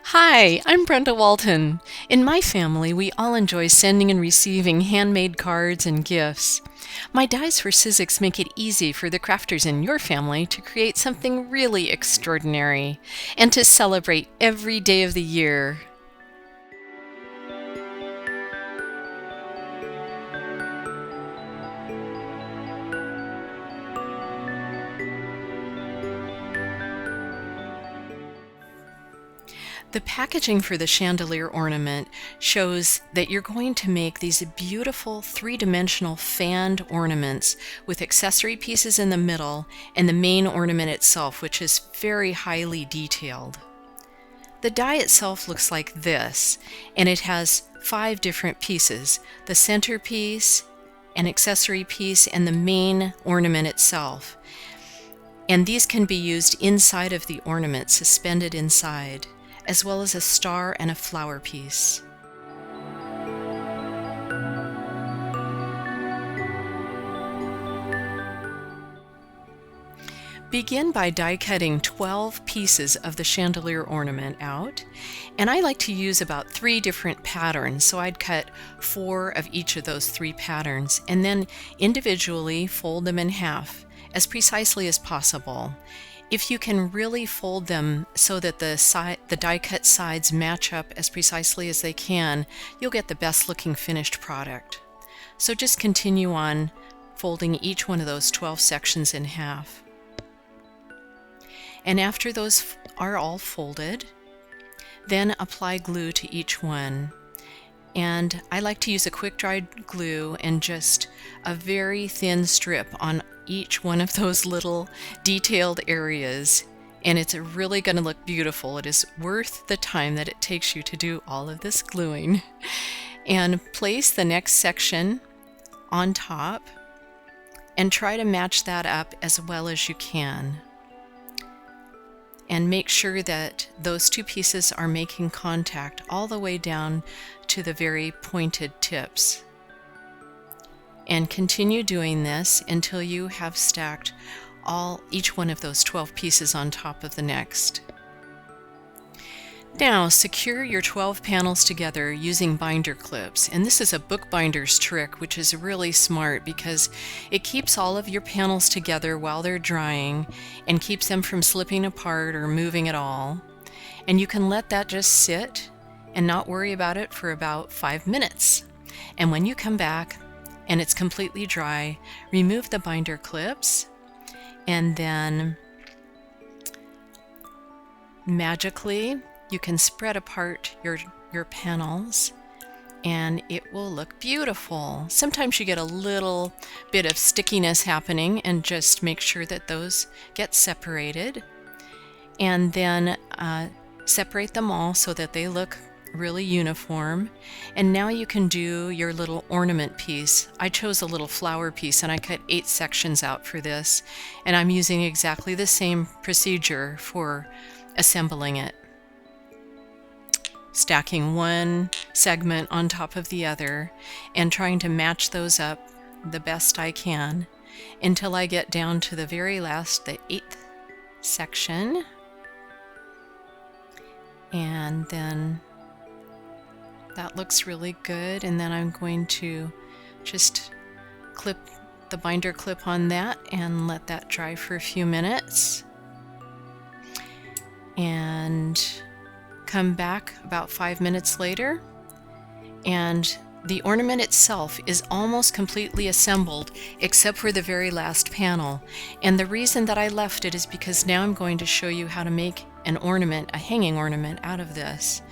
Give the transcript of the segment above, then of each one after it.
Hi, I'm Brenda Walton. In my family, we all enjoy sending and receiving handmade cards and gifts. My dies for Sizzix make it easy for the crafters in your family to create something really extraordinary and to celebrate every day of the year. The packaging for the chandelier ornament shows that you're going to make these beautiful three-dimensional fanned ornaments with accessory pieces in the middle and the main ornament itself, which is very highly detailed. The die itself looks like this, and it has 5 different pieces: the centerpiece, an accessory piece, and the main ornament itself. And these can be used inside of the ornament, suspended inside, as well as a star and a flower piece. Begin by die cutting 12 pieces of the chandelier ornament out, and I like to use about 3 different patterns, so I'd cut 4 of each of those 3 patterns and then individually fold them in half as precisely as possible. If you can really fold them so that the die cut sides match up as precisely as they can, you'll get the best looking finished product. So just continue on folding each one of those 12 sections in half. And after those are all folded, then apply glue to each one. And I like to use a quick dried glue and just a very thin strip on each one of those little detailed areas, and it's really going to look beautiful. It is worth the time that it takes you to do all of this gluing. And place the next section on top and try to match that up as well as you can. And make sure that those 2 pieces are making contact all the way down to the very pointed tips. And continue doing this until you have stacked each one of those 12 pieces on top of the next. Now secure your 12 panels together using binder clips, and this is a bookbinder's trick, which is really smart because it keeps all of your panels together while they're drying and keeps them from slipping apart or moving at all. And you can let that just sit and not worry about it for about 5 minutes. And when you come back and it's completely dry, remove the binder clips and then magically you can spread apart your panels and it will look beautiful. Sometimes you get a little bit of stickiness happening, and just make sure that those get separated, and then separate them all so that they look really uniform. And now you can do your little ornament piece. I chose a little flower piece and I cut 8 sections out for this, and I'm using exactly the same procedure for assembling it. Stacking one segment on top of the other and trying to match those up the best I can until I get down to the very last, the 8th section. And then that looks really good, and then I'm going to just clip the binder clip on that and let that dry for a few minutes. And come back about 5 minutes later, and the ornament itself is almost completely assembled except for the very last panel. And the reason that I left it is because now I'm going to show you how to make an ornament, a hanging ornament, out of this.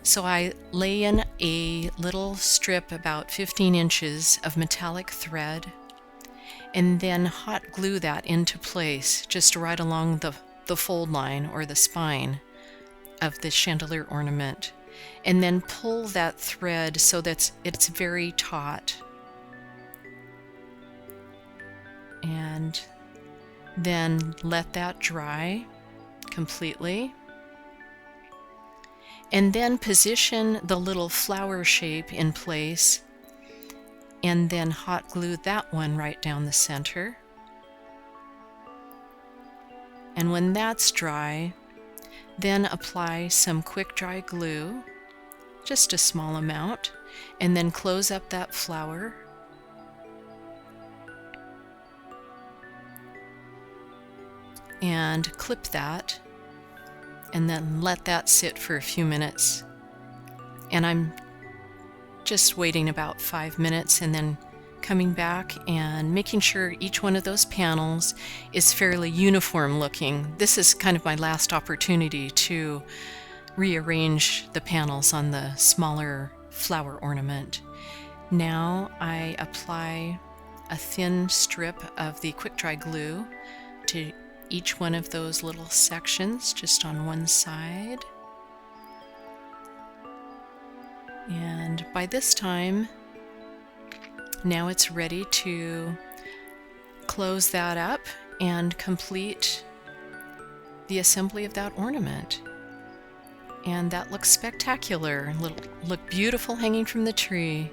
So I lay in a little strip about 15 inches of metallic thread and then hot glue that into place just right along the fold line or the spine of the chandelier ornament, and then pull that thread so that it's very taut, and then let that dry completely, and then position the little flower shape in place and then hot glue that one right down the center. And when that's dry, Then apply some quick dry glue, just a small amount, and then close up that flower. And clip that, and then let that sit for a few minutes. And I'm just waiting about 5 minutes and then coming back and making sure each one of those panels is fairly uniform looking. This is kind of my last opportunity to rearrange the panels on the smaller flower ornament. Now I apply a thin strip of the quick dry glue to each one of those little sections, just on one side. And by this time, now it's ready to close that up and complete the assembly of that ornament. And that looks spectacular. It'll look beautiful hanging from the tree.